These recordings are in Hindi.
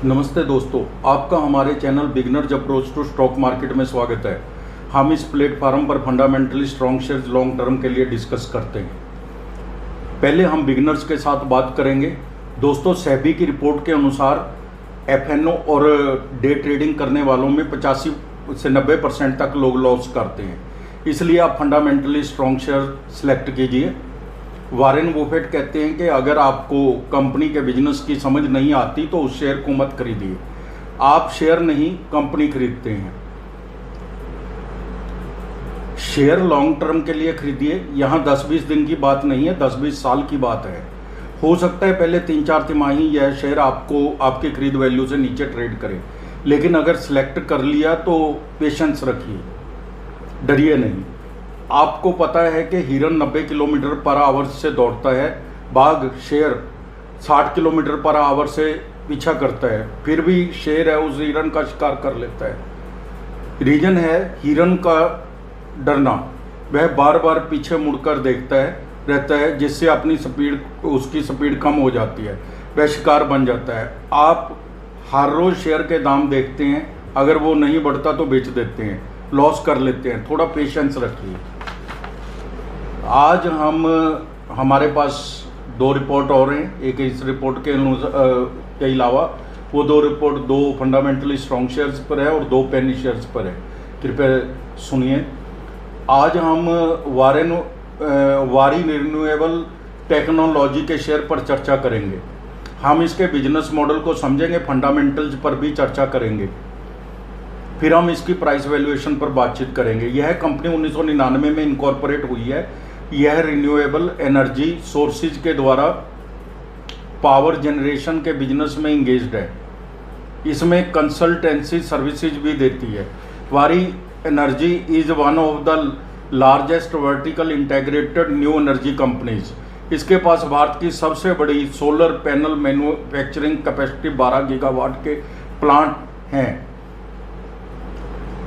नमस्ते दोस्तों, आपका हमारे channel beginners approach to stock market में स्वागत है। हम इस प्लेटफार्म पर fundamentally strong shares long term के लिए डिस्कस करते हैं। पहले हम बिगनर्स के साथ बात करेंगे। दोस्तों, सेबी की रिपोर्ट के अनुसार एफएनओ और डे ट्रेडिंग करने वालों में 85 से 90% तक लोग लॉस करते हैं, इसलिए आप फंडामेंटली स्ट्रॉन्ग शेयर सेलेक्ट कीजिए। वॉरेन बफेट कहते हैं कि अगर आपको कंपनी के बिजनेस की समझ नहीं आती तो उस शेयर को मत खरीदिए। आप शेयर नहीं, कंपनी खरीदते हैं। शेयर लॉन्ग टर्म के लिए खरीदिए। यहाँ 10-20 दिन की बात नहीं है, 10-20 साल की बात है। हो सकता है पहले 3-4 तिमाही यह शेयर आपकी खरीद वैल्यू से नीचे ट्रेड करे, लेकिन अगर सिलेक्ट कर लिया तो पेशेंस रखिए, डरिए नहीं। आपको पता है कि हिरन 90 किलोमीटर पर आवर से दौड़ता है, बाघ शेर 60 किलोमीटर पर आवर से पीछा करता है, फिर भी शेर है उस हिरन का शिकार कर लेता है। रीजन है हिरन का डरना। वह बार बार पीछे मुड़कर देखता रहता है, जिससे उसकी स्पीड कम हो जाती है, वह शिकार बन जाता है। आप हर रोज़ शेयर के दाम देखते हैं, अगर वो नहीं बढ़ता तो बेच देते हैं, लॉस कर लेते हैं। थोड़ा पेशेंस रखिए। आज हमारे पास 2 रिपोर्ट और हैं। एक इस रिपोर्ट के अलावा वो 2 रिपोर्ट 2 फंडामेंटली स्ट्रॉन्ग शेयर्स पर है और 2 पेनी शेयर्स पर है। कृपया सुनिए। आज हम वारी रिन्यूएबल टेक्नोलॉजी के शेयर पर चर्चा करेंगे। हम इसके बिजनेस मॉडल को समझेंगे, फंडामेंटल्स पर भी चर्चा करेंगे, फिर हम इसकी प्राइस वैल्यूएशन पर बातचीत करेंगे। यह कंपनी 1999 में इनकॉर्पोरेट हुई है। यह रिन्यूएबल एनर्जी सोर्सेज के द्वारा पावर जनरेशन के बिजनेस में इंगेज्ड है। इसमें कंसल्टेंसी सर्विसेज भी देती है। वारी energy is one of the largest vertical integrated new energy companies. इसके पास भारत की सबसे बड़ी solar panel manufacturing capacity 12 gigawatt के प्लांट हैं।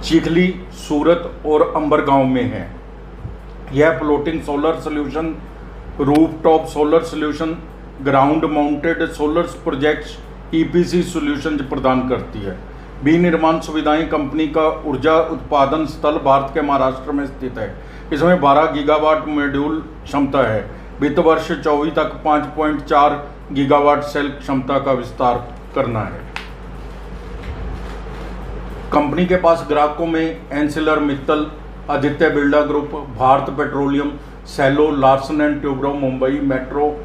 चिखली, सूरत और अंबरगांव में है। यह floating solar solution, rooftop solar solution, ground mounted solar projects, EPC solution प्रदान करती है। विनिर्माण सुविधाएं। कंपनी का ऊर्जा उत्पादन स्थल भारत के महाराष्ट्र में स्थित है। इसमें 12 गीगावाट मॉड्यूल क्षमता है। वित्त वर्ष 24 तक 5.4 गीगावाट सेल क्षमता का विस्तार करना है। कंपनी के पास ग्राहकों में Arcelor Mittal, Aditya Birla group, Bharat petroleum, Cello, Larsen and Toubro, Mumbai metro,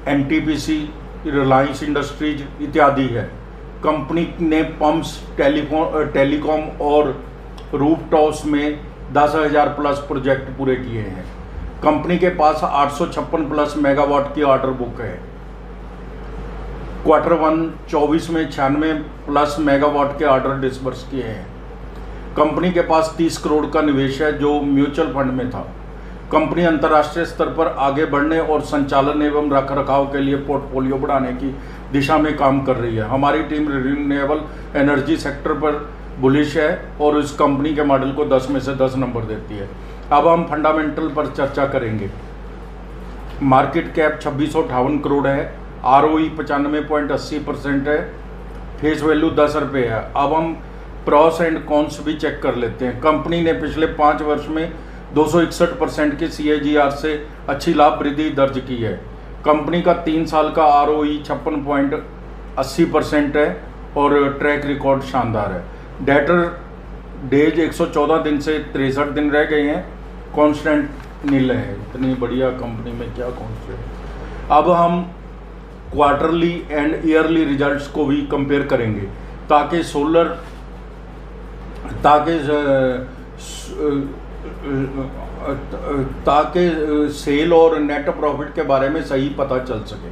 NTPC, Reliance industries इत्यादि है। कंपनी ने पंप्स, टेलीकॉम और रूफटॉप्स में 10,000 प्लस प्रोजेक्ट पूरे किए हैं। कंपनी के पास 856 प्लस मेगावाट की ऑर्डर बुक है। Q1 24 में 96 प्लस मेगावाट के ऑर्डर डिसबर्स किए हैं। कंपनी के पास 30 करोड़ का निवेश है जो म्यूचुअल फंड में था। कंपनी अंतर्राष्ट्रीय स्तर पर आगे बढ़ने और संचालन एवं रखरखाव के लिए पोर्टफोलियो बढ़ाने की दिशा में काम कर रही है। हमारी टीम रिन्यूएबल एनर्जी सेक्टर पर बुलिश है और इस कंपनी के मॉडल को 10 में से 10 नंबर देती है। अब हम फंडामेंटल पर चर्चा करेंगे। मार्केट कैप 2658 करोड़ है। ROE 95.80% है। फेस वैल्यू 10 रुपये है। अब हम प्रॉस एंड कॉन्स भी चेक कर लेते हैं। कंपनी ने पिछले 5 वर्ष में 261% की CAGR से अच्छी लाभ वृद्धि दर्ज की है। कंपनी का 3 साल का ROE 56.80% है और ट्रैक रिकॉर्ड शानदार है। डेटर डेज 114 दिन से 63 दिन रह गए हैं। कॉन्स्टेंट नील है। इतनी बढ़िया कंपनी में क्या कॉन्स्टेंट। अब हम क्वार्टरली एंड ईयरली रिजल्ट्स को भी कंपेयर करेंगे ताकि सेल और नेट प्रॉफिट के बारे में सही पता चल सके।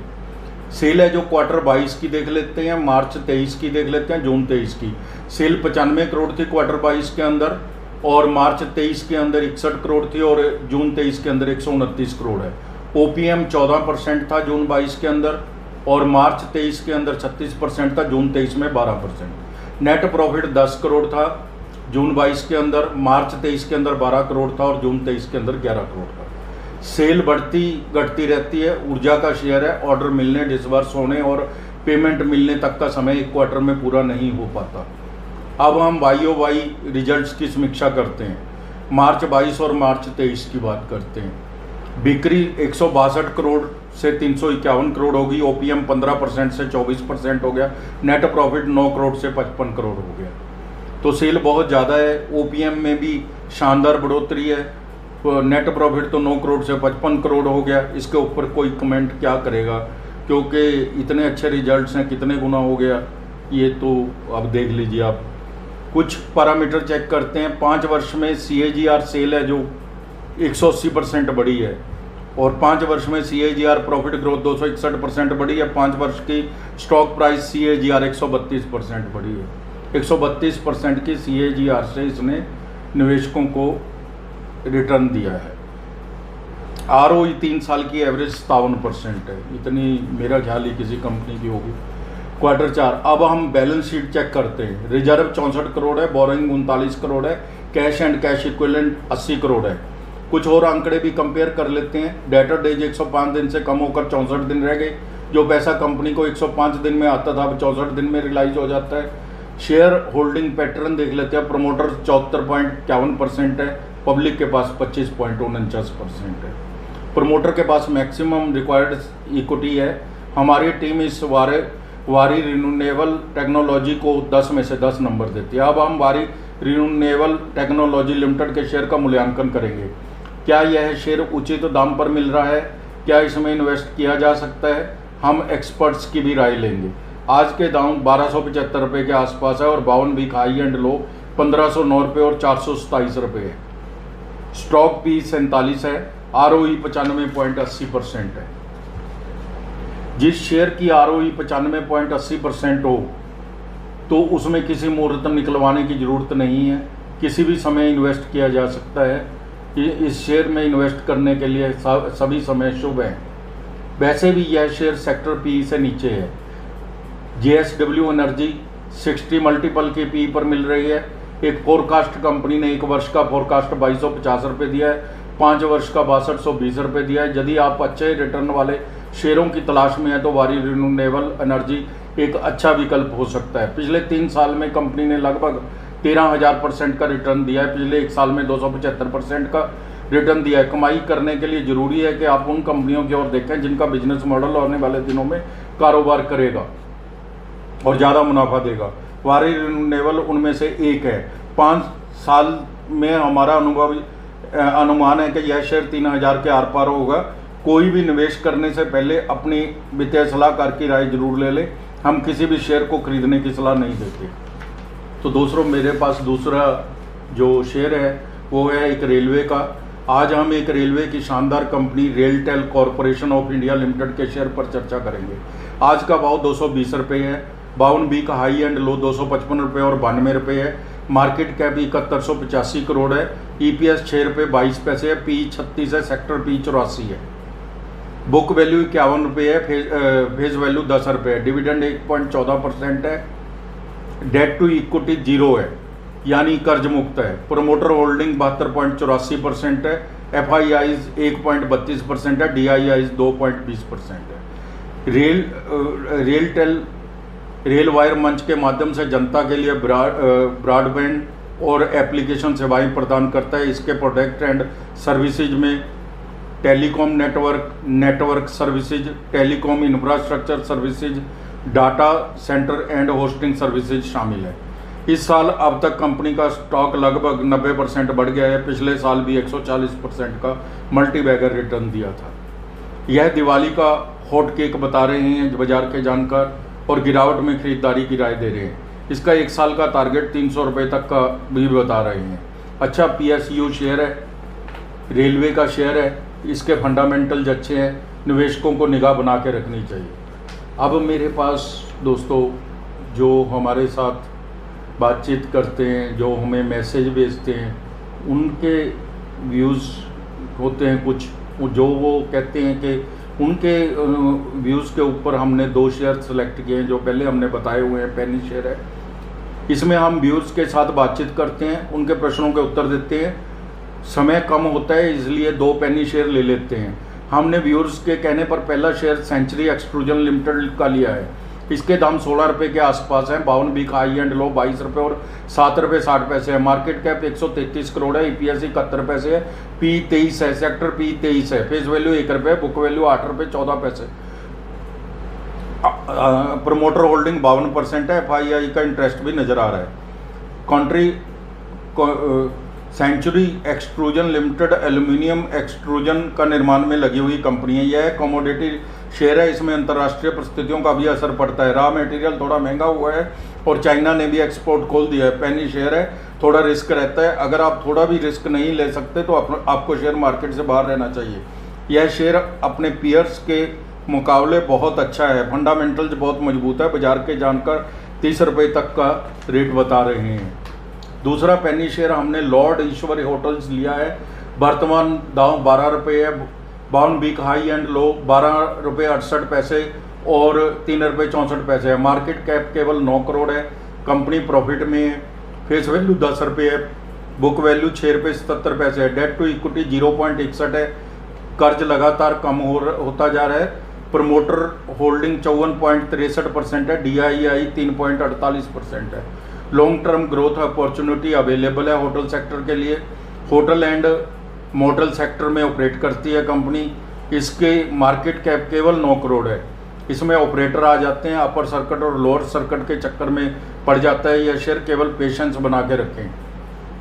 सेल है जो क्वार्टर 22 की देख लेते हैं, मार्च 23 की देख लेते हैं, जून 23 की। सेल 95 करोड़ थी क्वार्टर 22 के अंदर और मार्च 23 के अंदर 61 करोड़ थी और जून 23 के अंदर 129 करोड़ है। OPM 14% था जून 22 के अंदर और मार्च 23 के अंदर 36% था, जून 23 में 12%। नेट प्रॉफिट 10 करोड़ था जून 22 के अंदर, मार्च 23 के अंदर 12 करोड़ था और जून 23 के अंदर 11 करोड़ था। सेल बढ़ती घटती रहती है। ऊर्जा का शेयर है। ऑर्डर मिलने, डिसबर्स होने और पेमेंट मिलने तक का समय 1 क्वार्टर में पूरा नहीं हो पाता। अब हम YOY रिजल्ट्स की समीक्षा करते हैं। मार्च 22 और मार्च 23 की बात करते हैं। बिक्री 162 करोड़ से 351 करोड़ होगी। OPM 15% से 24% हो गया। नेट प्रॉफिट 9 करोड़ से 55 करोड़ हो गया। तो सेल बहुत ज़्यादा है। OPM में भी शानदार बढ़ोतरी है। नेट प्रॉफिट तो 9 करोड़ से 55 करोड़ हो गया। इसके ऊपर कोई कमेंट क्या करेगा, क्योंकि इतने अच्छे रिजल्ट्स हैं, कितने गुना हो गया ये तो अब देख लीजिए आप। कुछ पैरामीटर चेक करते हैं। 5 वर्ष में CAGR सेल है जो 180% बढ़ी है, और 5 वर्ष में CAGR प्रॉफिट ग्रोथ 261% बढ़ी है। 5 वर्ष की स्टॉक प्राइस CAGR 132% बढ़ी है। 132% की CAGR से इसने निवेशकों को रिटर्न दिया है। ROE 3 साल की एवरेज 57% है। इतनी मेरा ख्याल ही किसी कंपनी की होगी। क्वार्टर 4। अब हम बैलेंस शीट चेक करते हैं। रिजर्व 64 करोड़ है, बोरोइंग 39 करोड़ है, cash and cash equivalent 80 crore है। कुछ और आंकड़े भी कंपेयर कर लेते हैं। डेटर डेज 105 दिन से कम होकर 64 दिन रह गए। जो पैसा कंपनी को 105 दिन में आता था अब 64 दिन में रिलाइज हो जाता है। शेयर होल्डिंग पैटर्न देख लेते हैं। प्रमोटर 74.51% है, पब्लिक के पास 25.49% है। प्रमोटर के पास मैक्सिमम रिक्वायर्ड इक्विटी है। हमारी टीम इस वारी रिन्यूएबल टेक्नोलॉजी को 10 में से 10 नंबर देती है। अब हम वारी रिन्यूएबल टेक्नोलॉजी लिमिटेड के शेयर का मूल्यांकन करेंगे। क्या यह शेयर उचित दाम पर मिल रहा है? क्या इसमें इन्वेस्ट किया जा सकता है? हम एक्सपर्ट्स की भी राय लेंगे। आज के दाम 1275 रुपये के आसपास है, और 52 वीक हाई एंड लो 1509 रुपये और 427 रुपये है। स्टॉक P 47 है। ROE 95.80% है। जिस शेयर की ROE 95.80% हो तो उसमें किसी मुहूर्त निकलवाने की ज़रूरत नहीं है। किसी भी समय इन्वेस्ट किया जा सकता है। इस शेयर में इन्वेस्ट करने के लिए सभी समय शुभ हैं। वैसे भी यह शेयर सेक्टर PE से नीचे है। JSW एनर्जी 60 मल्टीपल के PE पर मिल रही है। एक फोरकास्ट कंपनी ने 1 वर्ष का फोरकास्ट 2250 रुपये दिया है, 5 वर्ष का 6220 रुपये दिया है। यदि आप अच्छे रिटर्न वाले शेयरों की तलाश में है तो वारी रिन्यूएबल एनर्जी एक अच्छा विकल्प हो सकता है। पिछले 3 साल में कंपनी ने लगभग 13,000% का रिटर्न दिया है। पिछले 1 साल में 275% का रिटर्न दिया है। कमाई करने के लिए ज़रूरी है कि आप उन कंपनियों की ओर देखें जिनका बिजनेस मॉडल आने वाले दिनों में कारोबार करेगा और ज़्यादा मुनाफा देगा। वारी रिन्यूएबल उनमें से एक है। 5 साल में हमारा अनुमान है कि यह शेयर 3000 के आर पार होगा। कोई भी निवेश करने से पहले अपनी वित्तीय सलाहकार की राय जरूर ले लें। हम किसी भी शेयर को खरीदने की सलाह नहीं देते। तो दोस्तों, मेरे पास दूसरा जो शेयर है वो है एक रेलवे का। आज हम एक रेलवे की शानदार company RailTel corporation of India limited के शेयर पर चर्चा करेंगे। आज का भाव 220 रुपये है। 52 वीक हाई एंड लो 255 रुपये और 92 रुपये है। मार्केट कैप 7185 करोड़ है। EPS 6 रुपये 22 पैसे है। PE 36 है। सेक्टर PE 84 है। बुक वैल्यू 51 रुपये है। फेस वैल्यू 10 रुपये है। डिविडेंड 1.14% है। डेट टू इक्विटी 0 है, यानी कर्ज मुक्त है। प्रोमोटर होल्डिंग 72.84% है। FIIs 1.32% है। DIIs 2.20% है। रेल वायर मंच के माध्यम से जनता के लिए ब्रॉडबैंड और एप्लीकेशन सेवाएं प्रदान करता है। इसके प्रोडक्ट एंड सर्विसेज में telecom network services, telecom infrastructure services, data centre and hosting services शामिल है। इस साल अब तक कंपनी का स्टॉक लगभग 90% बढ़ गया है। पिछले साल भी 140% का मल्टीबैगर रिटर्न दिया था। यह दिवाली का हॉट केक बता रहे हैं बाजार के जानकार, और गिरावट में खरीदारी की राय दे रहे हैं। इसका 1 साल का टारगेट 300 रुपये तक का भी बता रहे हैं। अच्छा PSU शेयर है, रेलवे का शेयर है। इसके फंडामेंटल्स अच्छे हैं। निवेशकों को निगाह बना के रखनी चाहिए। अब मेरे पास दोस्तों जो हमारे साथ बातचीत करते हैं, जो हमें मैसेज भेजते हैं, उनके व्यूज़ होते हैं कुछ, जो वो कहते हैं कि उनके व्यूज़ के ऊपर हमने 2 शेयर सेलेक्ट किए हैं जो पहले हमने बताए हुए हैं। पेनी शेयर है। इसमें हम व्यूज़ के साथ बातचीत करते हैं, उनके प्रश्नों के उत्तर देते हैं। समय कम होता है इसलिए 2 पेनी शेयर ले लेते हैं। हमने व्यूअर्स के कहने पर पहला शेयर सेंचुरी एक्सट्रूजन लिमिटेड का लिया है। इसके दाम 16 रुपये के आसपास हैं। 52 वीक हाई एंड लो 22 रुपये और 7 रुपये 60 पैसे है। मार्केट कैप 133 करोड़ है। EPS 71 पैसे है। P 23 है। सेक्टर P 23 है। फेस वैल्यू 1 रुपये, बुक वैल्यू 8 रुपये 14 पैसे। प्रमोटर होल्डिंग 52% है। FII का इंटरेस्ट भी नज़र आ रहा है। Country century extrusion limited aluminium extrusion का निर्माण में लगी हुई कंपनी है। यह कमोडिटी शेयर है। इसमें अंतर्राष्ट्रीय परिस्थितियों का भी असर पड़ता है। रॉ मटेरियल थोड़ा महंगा हुआ है और चाइना ने भी एक्सपोर्ट खोल दिया है। पेनी शेयर है, थोड़ा रिस्क रहता है। अगर आप थोड़ा भी रिस्क नहीं ले सकते तो आपको शेयर मार्केट से बाहर रहना चाहिए। यह शेयर अपने पीयर्स के मुकाबले बहुत अच्छा है। फंडामेंटल्स बहुत मजबूत है। बाजार के जानकार 30 रुपये तक का रेट बता रहे हैं। दूसरा पेनी शेयर हमने लॉर्ड ईश्वर होटल्स लिया है। वर्तमान दाम 12 रुपये है। 52 वीक हाई एंड लो 12 रुपये 68 पैसे और 3 रुपये 64 पैसे है। मार्केट कैप केवल 9 करोड़ है। कंपनी प्रॉफिट में है। फेस वैल्यू 10 रुपये है। बुक वैल्यू 6 रुपये 77 पैसे है। डेट टू इक्विटी 0.61 है। कर्ज लगातार कम होता जा रहा है। प्रमोटर होल्डिंग 54.63% है। DII 3.48% है। Long term growth opportunity available है होटल सेक्टर के लिए। होटल एंड मोटल सेक्टर में ऑपरेट करती है कंपनी। इसके मार्केट कैप केवल 9 करोड़ है। इसमें ऑपरेटर आ जाते हैं। अपर सर्किट और लोअर सर्किट के चक्कर में पड़ जाता है। यह शेयर केवल पेशेंस बना के रखें।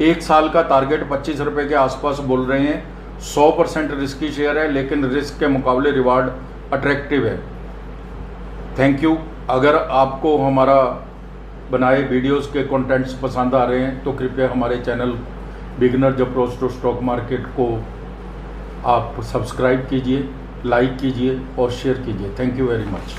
1 साल का टारगेट 25 रुपये के आसपास बोल रहे हैं। 100% रिस्की शेयर है लेकिन रिस्क के मुकाबले रिवार्ड अट्रैक्टिव है। Thank you. अगर आपको हमारा बनाए वीडियोस के कंटेंट्स पसंद आ रहे हैं तो कृपया हमारे channel beginners approach to stock market को आप सब्सक्राइब कीजिए, लाइक कीजिए और शेयर कीजिए। Thank you very much.